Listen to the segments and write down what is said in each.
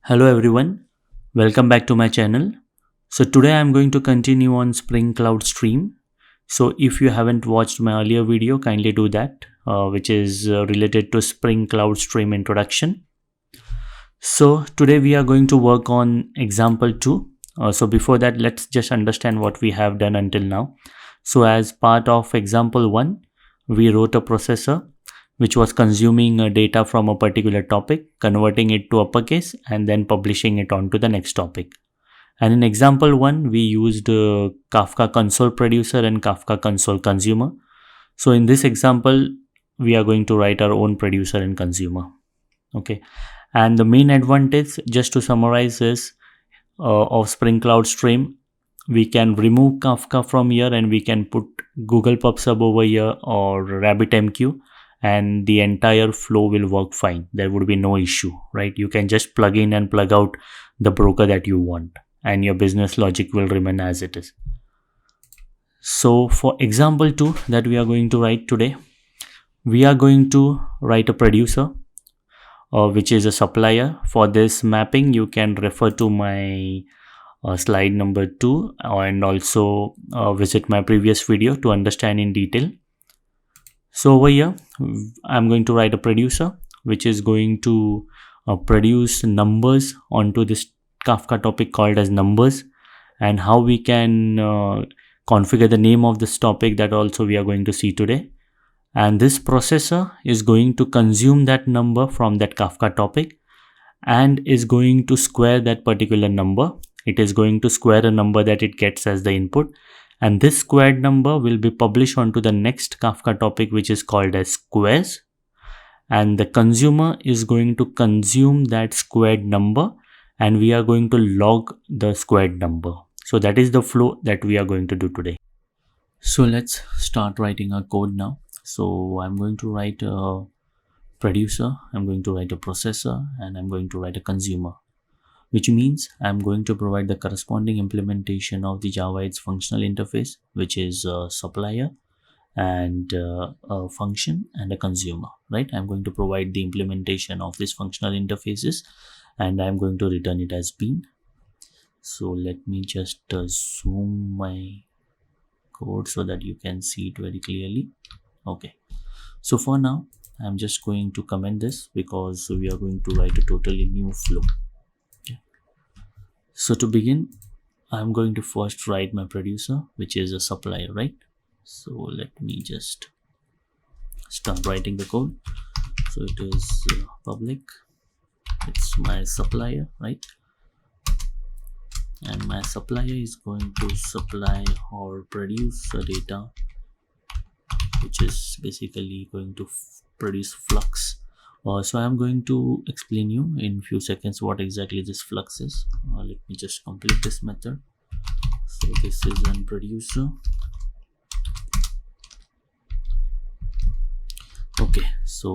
Hello everyone, welcome back to my channel. So today I'm going to continue on Spring Cloud Stream. So if you haven't watched my earlier video, kindly do that, which is related to Spring Cloud Stream introduction. So today we are going to work on example 2. So before that, let's just understand what we have done until now. So as part of example 1, we wrote a processor which was consuming data from a particular topic, converting it to uppercase and then publishing it onto the next topic. And in example 1, we used Kafka Console Producer and Kafka Console Consumer. So in this example, we are going to write our own producer and consumer. Okay. And the main advantage, just to summarize, is of Spring Cloud Stream, we can remove Kafka from here and we can put Google PubSub over here or RabbitMQ, and the entire flow will work fine. There would be no issue, right? You can just plug in and plug out the broker that you want, and your business logic will remain as it is. So for example 2 that we are going to write today, we are going to write a producer, which is a supplier. For this mapping, you can refer to my slide number 2 and also visit my previous video to understand in detail. So over here, I'm going to write a producer which is going to produce numbers onto this Kafka topic called as numbers, and how we can configure the name of this topic, that also we are going to see today. And this processor is going to consume that number from that Kafka topic and is going to square that particular number. It is going to square a number that it gets as the input, and this squared number will be published onto the next Kafka topic, which is called as squares, and the consumer is going to consume that squared number and we are going to log the squared number. So that is the flow that we are going to do today. So let's start writing our code now. So I'm going to write a producer, I'm going to write a processor, and I'm going to write a consumer, which means I'm going to provide the corresponding implementation of the Java its functional interface, which is a supplier and a function and a consumer, right? I'm going to provide the implementation of these functional interfaces and I'm going to return it as bean. So let me just zoom my code so that you can see it very clearly. Okay, so for now I'm just going to comment this because we are going to write a totally new flow. Okay. So to begin, I'm going to first write my producer, which is a supplier, right? So let me just start writing the code. So it is public, it's my supplier, right? And my supplier is going to supply or produce data, which is basically going to produce flux. So I'm going to explain you in few seconds what exactly this flux is. Let me just complete this method. So this is an producer. Okay, so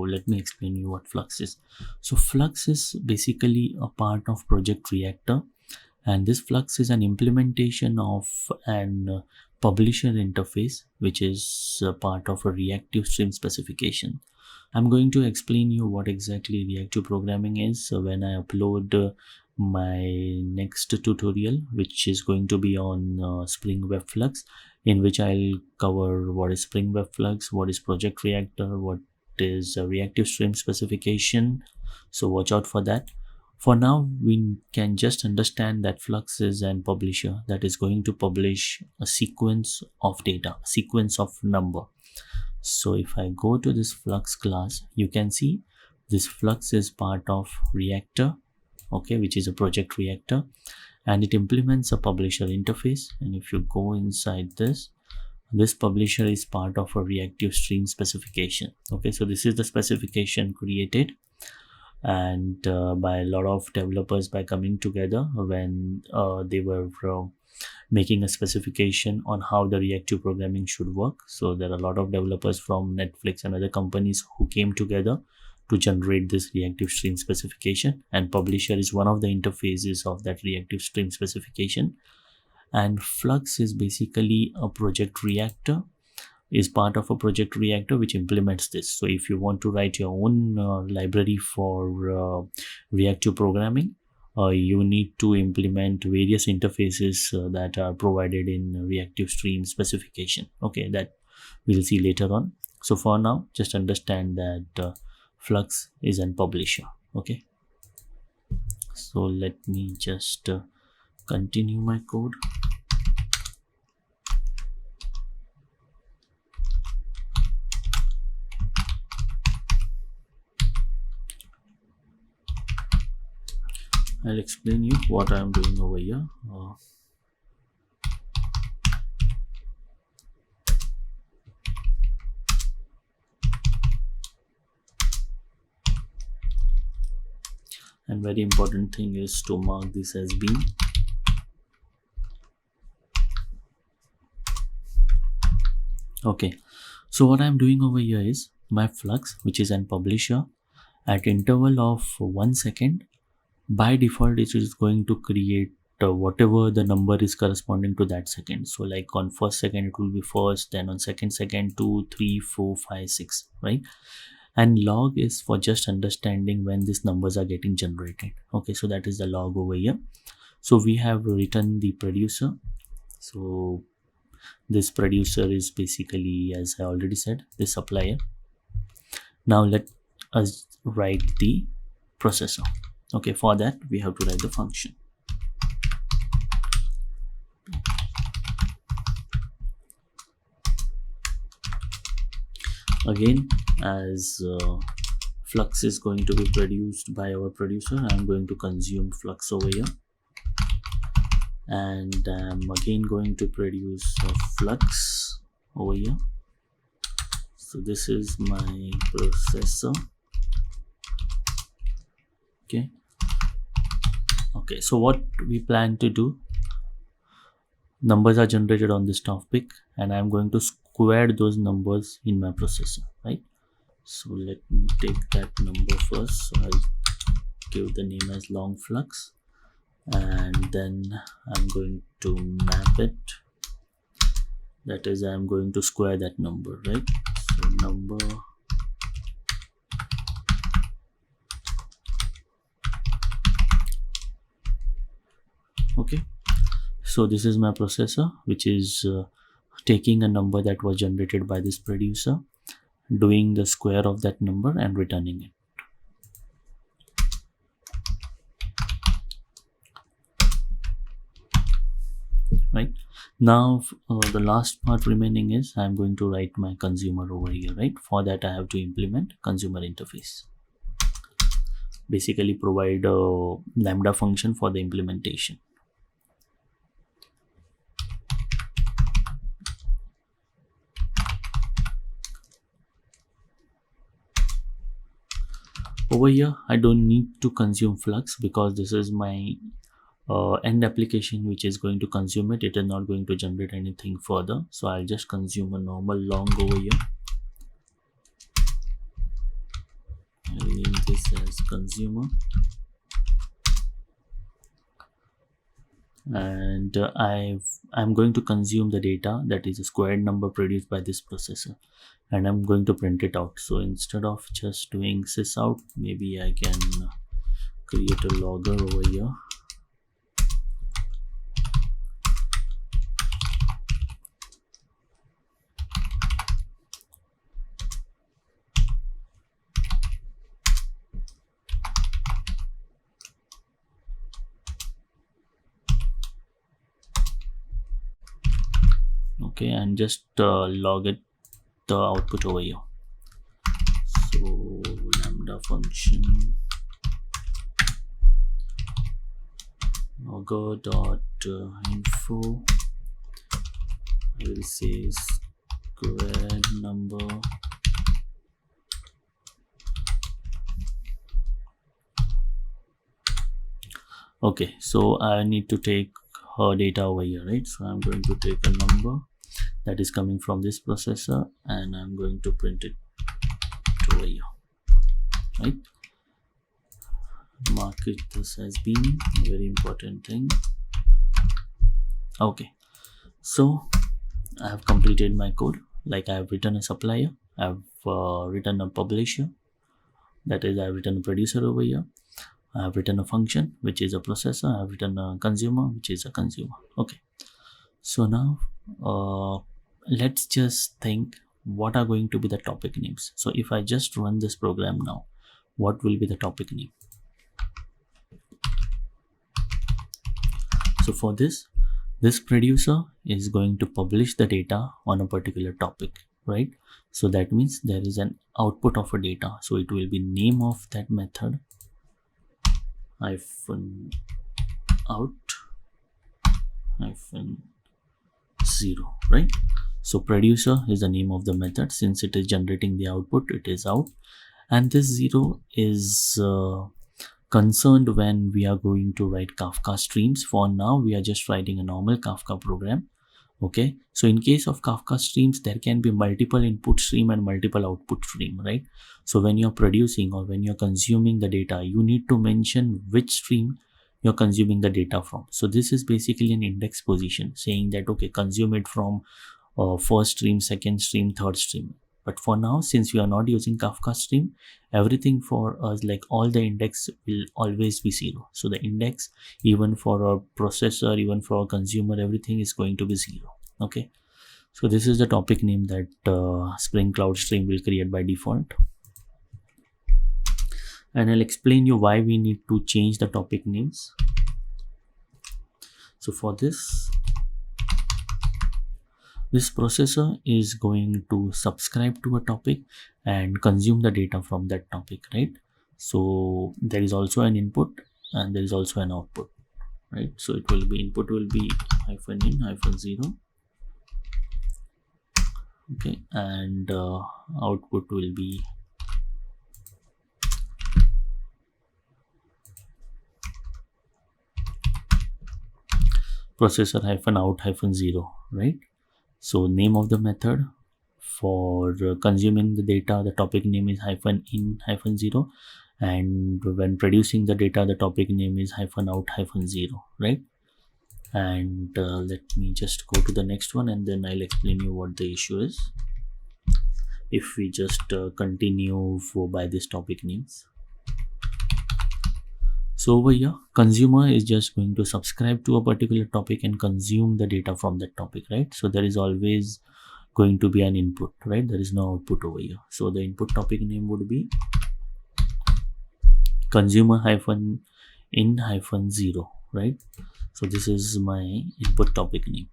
let me explain you what flux is. So flux is basically a part of project reactor, and this flux is an implementation of an publisher interface, which is a part of a reactive stream specification. I'm going to explain you what exactly reactive programming is when I upload my next tutorial, which is going to be on Spring Web Flux, in which I'll cover what is Spring Web Flux, what is project reactor, what is a reactive stream specification. So watch out for that. For now, we can just understand that flux is an publisher that is going to publish a sequence of data, a sequence of number. So if I go to this flux class, you can see this flux is part of reactor, okay, which is a project reactor, and it implements a publisher interface. And if you go inside this publisher is part of a reactive stream specification. Okay, so this is the specification created and by a lot of developers by coming together when they were making a specification on how the reactive programming should work. So there are a lot of developers from Netflix and other companies who came together to generate this reactive stream specification, and publisher is one of the interfaces of that reactive stream specification. And flux is basically a project reactor is part of a project reactor which implements this. So if you want to write your own library for reactive programming, you need to implement various interfaces that are provided in reactive stream specification. Okay, that we'll see later on. So for now, just understand that Flux is an publisher. Okay, so let me just continue my code. I'll explain you what I'm doing over here. And very important thing is to mark this as bean. Okay, so what I'm doing over here is my Flux, which is an publisher, at interval of 1 second, by default it is going to create whatever the number is corresponding to that second. So like on first second it will be first, then on second 2, 3, 4, 5, 6, right? And log is for just understanding when these numbers are getting generated. Okay, so that is the log over here. So we have written the producer. So this producer is basically, as I already said, the supplier. Now let us write the processor. Okay, for that we have to write the function. Again, as Flux is going to be produced by our producer, I'm going to consume Flux over here, and I'm again going to produce Flux over here. So this is my processor. Okay, so what we plan to do, numbers are generated on this topic and I'm going to square those numbers in my processor, right? So let me take that number first. So I'll give the name as long flux, and then I'm going to map it. That is, I'm going to square that number, right? So number okay, so this is my processor, which is taking a number that was generated by this producer, doing the square of that number and returning it. Right now, the last part remaining is I'm going to write my consumer over here, right? For that I have to implement consumer interface, basically provide a lambda function for the implementation. Over here I don't need to consume flux because this is my end application which is going to consume it. It is not going to generate anything further, so I'll just consume a normal long over here. I'll name this as consumer, and I'm going to consume the data, that is a squared number produced by this processor, and I'm going to print it out. So instead of just doing sysout, maybe I can create a logger over here. Okay, and just log it, the output over here. So lambda function logger dot info, I will say squared number okay. So I need to take her data over here, right? So I'm going to take a number that is coming from this processor and I'm going to print it over here, right? Mark it this as being a very important thing. Okay, so I have completed my code. like I have written a supplier, I have written a publisher, that is I have written a producer over here. I have written a function which is a processor. I have written a consumer which is a consumer. Okay. So now let's just think what are going to be the topic names. So if I just run this program now, what will be the topic name? So for this producer is going to publish the data on a particular topic, right? So that means there is an output of a data. So it will be name of that method hyphen out hyphen 0, right? So producer is the name of the method. Since it is generating the output, it is out, and this 0 is concerned when we are going to write Kafka streams. For now we are just writing a normal Kafka program. Okay, so in case of Kafka streams, there can be multiple input stream and multiple output stream, right? So when you're producing or when you're consuming the data, you need to mention which stream you're consuming the data from. So this is basically an index position saying that, okay, consume it from first stream, second stream, third stream. But for now, since we are not using Kafka stream, everything for us, like all the index will always be 0. So the index, even for our processor, even for our consumer, everything is going to be 0. Okay. So this is the topic name that Spring Cloud Stream will create by default. And I'll explain you why we need to change the topic names. So for this processor is going to subscribe to a topic and consume the data from that topic, right? So there is also an input and there is also an output, right? So it will be input will be hyphen in hyphen 0, okay, and output will be processor hyphen out hyphen 0, right? So name of the method for consuming the data, the topic name is hyphen in hyphen 0, and when producing the data, the topic name is hyphen out hyphen 0, right? And let me just go to the next one and then I'll explain you what the issue is if we just continue by this topic names. So over here, consumer is just going to subscribe to a particular topic and consume the data from that topic, right? So there is always going to be an input, right? There is no output over here. So the input topic name would be consumer hyphen in hyphen 0, right? So this is my input topic name.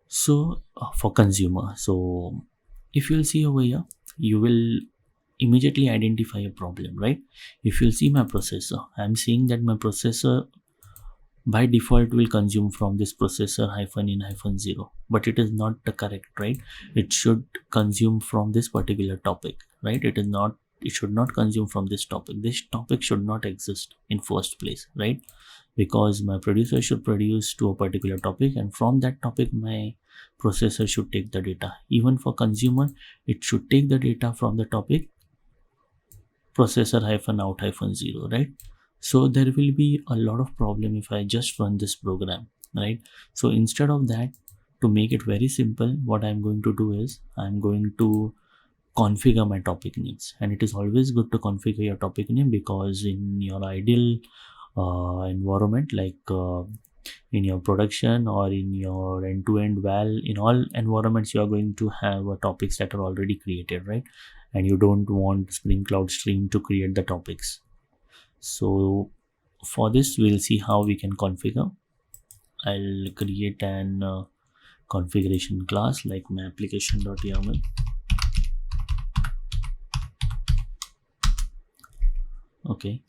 So for consumer, so if you'll see over here, you will immediately identify a problem, right? If you'll see my processor, I'm seeing that my processor by default will consume from this processor hyphen in hyphen 0, but it is not the correct, right? It should consume from this particular topic, right? It should not consume from this topic. This topic should not exist in first place, right? Because my producer should produce to a particular topic and from that topic my processor should take the data. Even for consumer, it should take the data from the topic processor hyphen out hyphen 0, right? So there will be a lot of problem if I just run this program, right? So instead of that, to make it very simple, what I'm going to do is I'm going to configure my topic names. And it is always good to configure your topic name, because in your ideal environment, like in your production or in your end-to-end in all environments, you are going to have topics that are already created, right? And you don't want Spring Cloud Stream to create the topics. So for this, we'll see how we can configure. I'll create an configuration class like my application.yaml. Okay,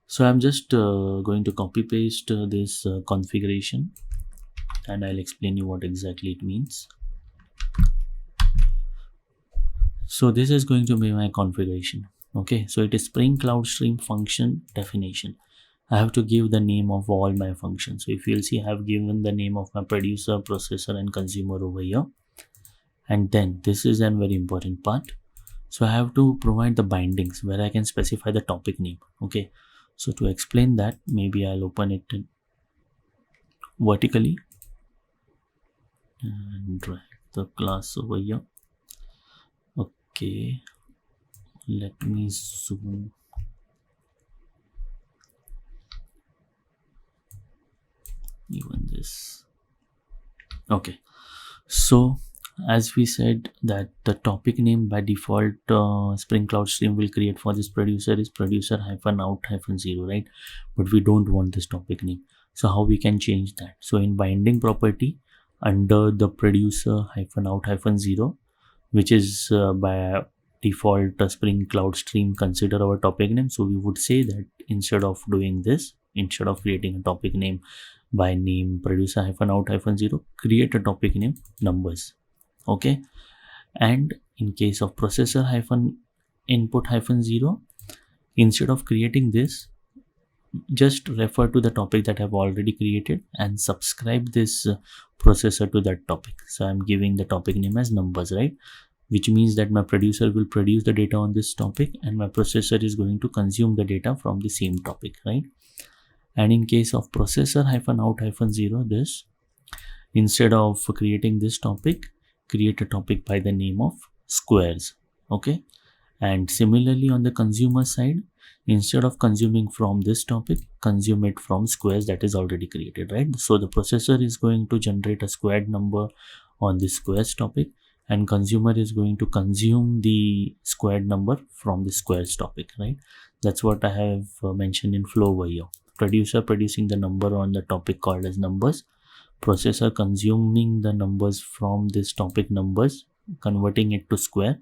so I'm just going to copy paste this configuration and I'll explain you what exactly it means. So this is going to be my configuration. Okay, so it is Spring Cloud Stream function definition. I have to give the name of all my functions. So if you'll see, I have given the name of my producer, processor and consumer over here. And then this is a very important part. So I have to provide the bindings where I can specify the topic name. Okay, so to explain that, maybe I'll open it vertically and drag the class over here. Okay, let me zoom. Even this. Okay, so as we said that the topic name by default Spring Cloud Stream will create for this producer is producer hyphen out hyphen zero, right? But we don't want this topic name. So how we can change that? So in binding property, under the producer hyphen out hyphen zero, which is by default Spring Cloud Stream consider our topic name. So we would say that instead of doing this, instead of creating a topic name by name producer hyphen out hyphen zero, create a topic name numbers. Okay, and in case of processor hyphen input hyphen zero, instead of creating this, just refer to the topic that I've already created and subscribe this processor to that topic. So I'm giving the topic name as numbers, right? Which means that my producer will produce the data on this topic and my processor is going to consume the data from the same topic, right? And in case of processor hyphen out hyphen zero, this, instead of creating this topic, create a topic by the name of squares. Okay, and similarly on the consumer side, instead of consuming from this topic, consume it from squares that is already created, right? So the processor is going to generate a squared number on the squares topic and consumer is going to consume the squared number from the squares topic, right? That's what I have mentioned in flow over here. Producer producing the number on the topic called as numbers, processor consuming the numbers from this topic numbers, converting it to square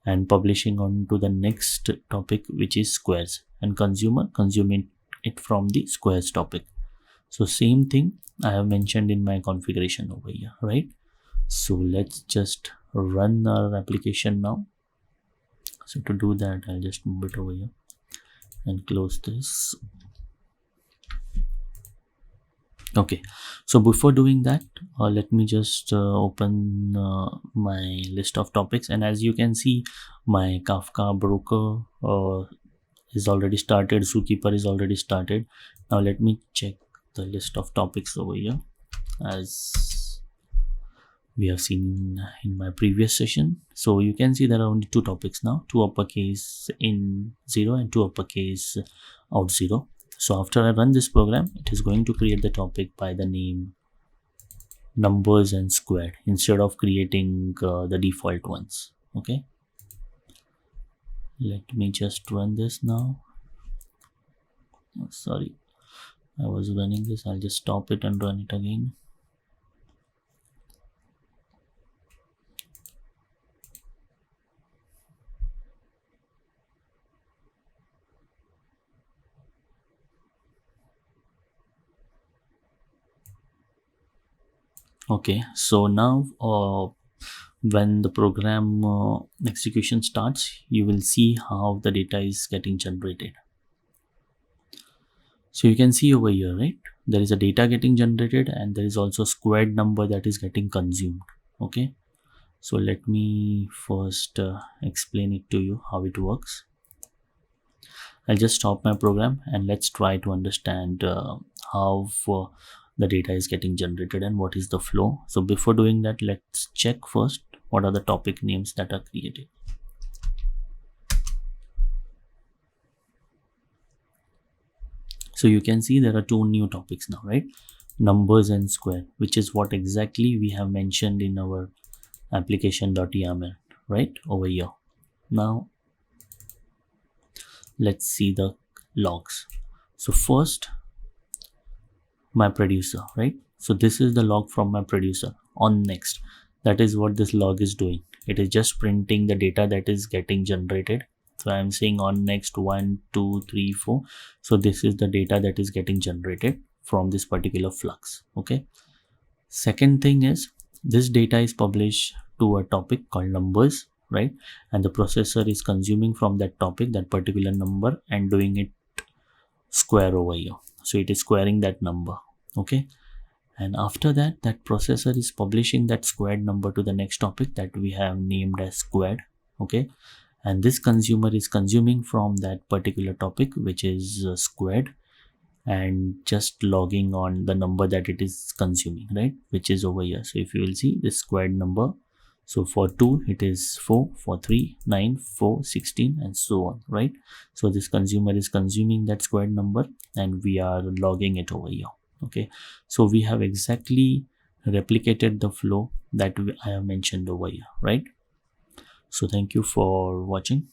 and publishing on to the next topic which is squares, and consumer consuming it from the squares topic. So same thing I have mentioned in my configuration over here, right? So let's just run our application now. So to do that, I'll just move it over here and close this. Okay, so before doing that, let me just open my list of topics, and as you can see, my Kafka broker is already started, zookeeper is already started. Now let me check the list of topics over here. As we have seen in my previous session, so you can see there are only two topics now, two uppercase in zero and two uppercase out zero. So after I run this program, it is going to create the topic by the name numbers and squared instead of creating the default ones. Okay, let me just run this now. Oh, sorry, I was running this. I'll just stop it and run it again. Okay, so now when the program execution starts, you will see how the data is getting generated. So you can see over here, right? There is a data getting generated and there is also squared number that is getting consumed. Okay, so let me first explain it to you how it works. I'll just stop my program and let's try to understand how the data is getting generated and what is the flow. So before doing that, let's check first what are the topic names that are created. So you can see there are two new topics now, right? Numbers and square, which is what exactly we have mentioned in our application.yaml, right over here. Now let's see the logs. So first, my producer, right? So this is the log from my producer on next. That is what this log is doing. It is just printing the data that is getting generated. So I'm saying on next 1 2 3 4. So this is the data that is getting generated from this particular flux. Okay, second thing is this data is published to a topic called numbers, right? And the processor is consuming from that topic that particular number and doing it square over here. So it is squaring that number. Okay, and after that, that processor is publishing that squared number to the next topic that we have named as squared. Okay, and this consumer is consuming from that particular topic which is squared and just logging on the number that it is consuming, right, which is over here. So if you will see this squared number, So for 2 it is 4, for 3 9, 4 16, and so on, right? So this consumer is consuming that squared number and we are logging it over here. Okay, so we have exactly replicated the flow that I have mentioned over here, right? So thank you for watching.